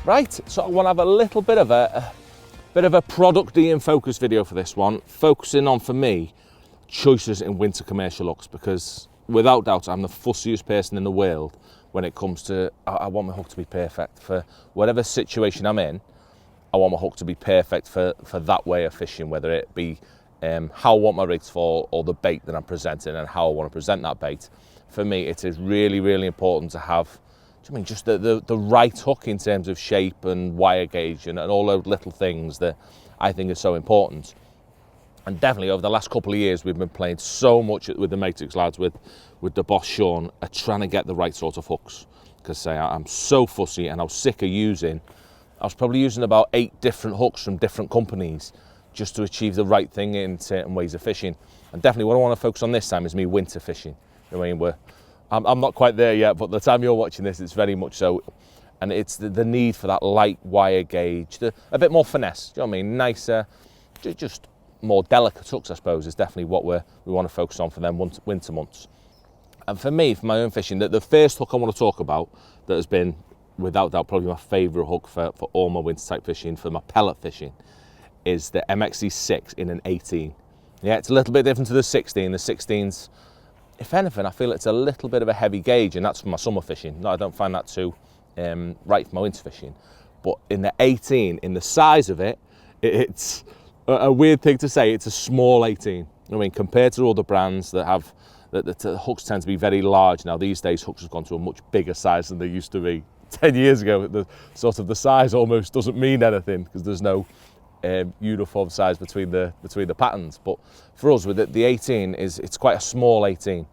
Right, so I want to have a little bit of a product-y in focus video for this one, focusing on, for me, choices in winter commercial hooks, because without doubt I'm the fussiest person in the world when it comes to, I want my hook to be perfect for whatever situation I'm in. I want my hook to be perfect for that way of fishing, whether it be how I want my rig to fall or the bait that I'm presenting and how I want to present that bait. For me, it is really, really important to have just the right hook in terms of shape and wire gauge and all those little things that I think are so important. And definitely over the last couple of years, we've been playing so much with the Matrix lads, with the boss Sean, at trying to get the right sort of hooks. Because I'm so fussy, and I was sick of I was probably using about 8 different hooks from different companies just to achieve the right thing in certain ways of fishing. And definitely what I want to focus on this time is me winter fishing. I mean, I'm not quite there yet, but the time you're watching this, it's very much so. And it's the need for that light wire gauge, a bit more finesse, do you know what I mean? Nicer, just more delicate hooks, I suppose, is definitely what we want to focus on for them winter months. And for me, for my own fishing, the first hook I want to talk about that has been, without doubt, probably my favourite hook for all my winter type fishing, for my pellet fishing, is the MXC6 in an 18. Yeah, it's a little bit different to the 16. The 16's, if anything, I feel it's a little bit of a heavy gauge, and that's for my summer fishing. No, I don't find that too right for my winter fishing. But in the 18, in the size of it, it's a weird thing to say, it's a small 18. I mean, compared to all the brands that have, the hooks tend to be very large. Now, these days, hooks have gone to a much bigger size than they used to be 10 years ago. The size almost doesn't mean anything because there's no uniform size between the patterns. But for us, with the 18, it's quite a small 18.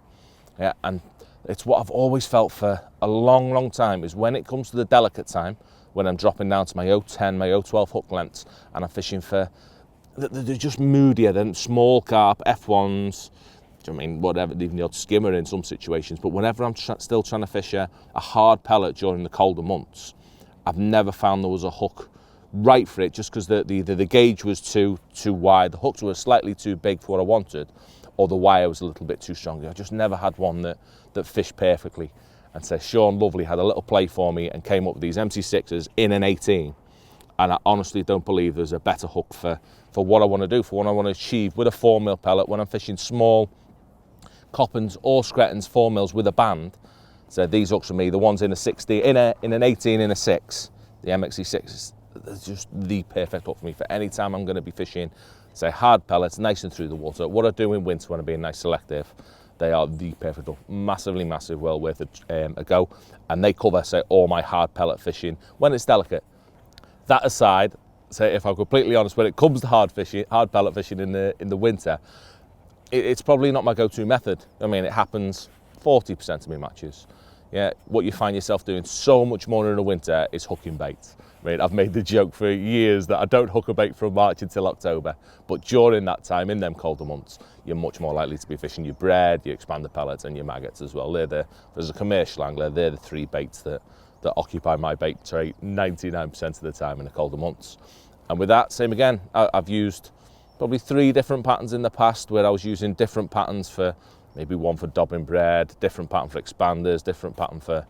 Yeah, and it's what I've always felt for a long, long time, is when it comes to the delicate time, when I'm dropping down to my 010, my 012 hook lengths, and I'm fishing for, they're just moodier than small carp, F1s, I mean, whatever, even the odd skimmer in some situations. But whenever I'm still trying to fish a hard pellet during the colder months, I've never found there was a hook right for it, just because the gauge was too wide, the hooks were slightly too big for what I wanted, or the wire was a little bit too strong. I just never had one that fished perfectly. And so Sean Lovely had a little play for me and came up with these MC6s in an 18. And I honestly don't believe there's a better hook for what I want to do, for what I want to achieve with a 4mm pellet when I'm fishing small coppins or screttons 4mm with a band. So these hooks for me, the ones in a 60, in an 18 in a 6, the MXC6, is just the perfect hook for me for any time I'm going to be fishing, say, hard pellets, nice and through the water. What I do in winter when I'm being nice selective, they are the perfect hook, massively massive, well worth a go. And they cover, say, all my hard pellet fishing when it's delicate. That aside, say, if I'm completely honest, when it comes to hard pellet fishing in the winter, it's probably not my go-to method. I mean, it happens 40% of my matches. Yeah, what you find yourself doing so much more in the winter is hooking bait. I mean, I've made the joke for years that I don't hook a bait from March until October, but during that time, in them colder months, you're much more likely to be fishing your bread, your expander pellets, and your maggots as well. As a commercial angler, they're the 3 baits that occupy my bait tray 99% of the time in the colder months. And with that, same again, I've used probably 3 different patterns in the past, where I was using different patterns for, maybe one for dobbing bread, different pattern for expanders, different pattern for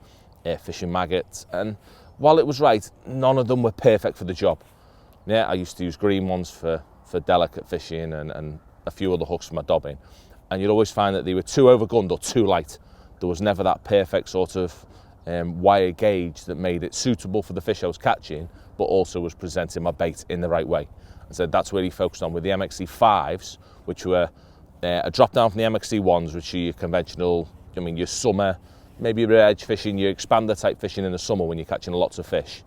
fishing maggots. And while it was right, none of them were perfect for the job. Yeah, I used to use green ones for delicate fishing and a few other hooks for my dobbing. And you'd always find that they were too overgunned or too light. There was never that perfect sort of wire gauge that made it suitable for the fish I was catching, but also was presenting my bait in the right way. And so that's where he focused on with the MXC5s, which were a drop down from the MXC1s, which are your conventional, I mean, your summer, maybe your edge fishing, your expander type fishing in the summer when you're catching lots of fish.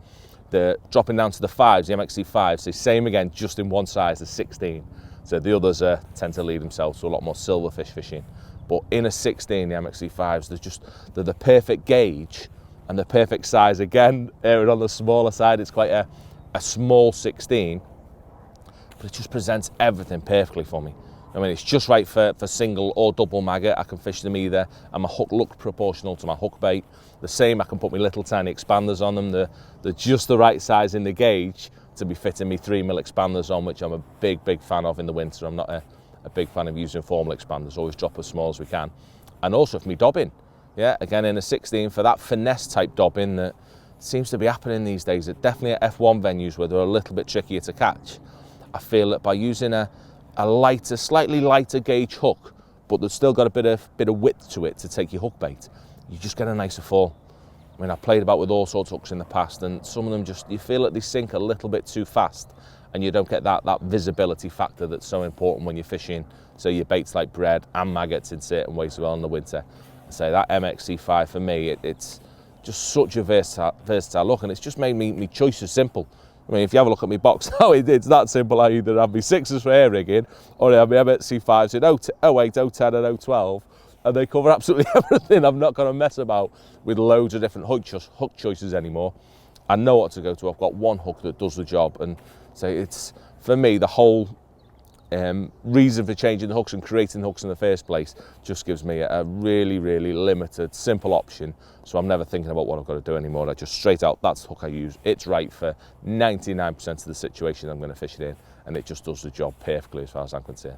The dropping down to the 5s, the MXC5s, the same again, just in one size, the 16. So the others tend to lead themselves to a lot more silverfish fishing. But in a 16, the MXC5s, they're the perfect gauge and the perfect size. Again, on the smaller side, it's quite a small 16, but it just presents everything perfectly for me. I mean, it's just right for single or double maggot. I can fish them either, and my hook looks proportional to my hook bait. The same, I can put my little tiny expanders on them. They're just the right size in the gauge to be fitting me 3mm expanders on, which I'm a big fan of in the winter. I'm not a big fan of using formal expanders. Always drop as small as we can. And also for me dobbing. Yeah, again in a 16, for that finesse type dobbing that seems to be happening these days. That definitely at F1 venues where they're a little bit trickier to catch, I feel that by using a lighter, slightly lighter gauge hook, but that's still got a bit of width to it to take your hook bait, you just get a nicer fall. I mean, I've played about with all sorts of hooks in the past, and some of them just, you feel that they sink a little bit too fast, and you don't get that visibility factor that's so important when you're fishing. So your baits like bread and maggots in certain ways as well in the winter. So that MXC5 for me, it's just such a versatile look, and it's just made me choices simple. I mean, if you have a look at my box now, it's that simple. I either have my 6s for air rigging, or I have my MXC5s in 08, 010 and 012, and they cover absolutely everything. I'm not going to mess about with loads of different hook choices anymore. I know what to go to. I've got one hook that does the job, and so it's, for me, the whole reason for changing the hooks and creating hooks in the first place just gives me a really, really limited, simple option. So I'm never thinking about what I've got to do anymore. I just straight out, that's the hook I use. It's right for 99% of the situation I'm going to fish it in, and it just does the job perfectly as far as I'm concerned.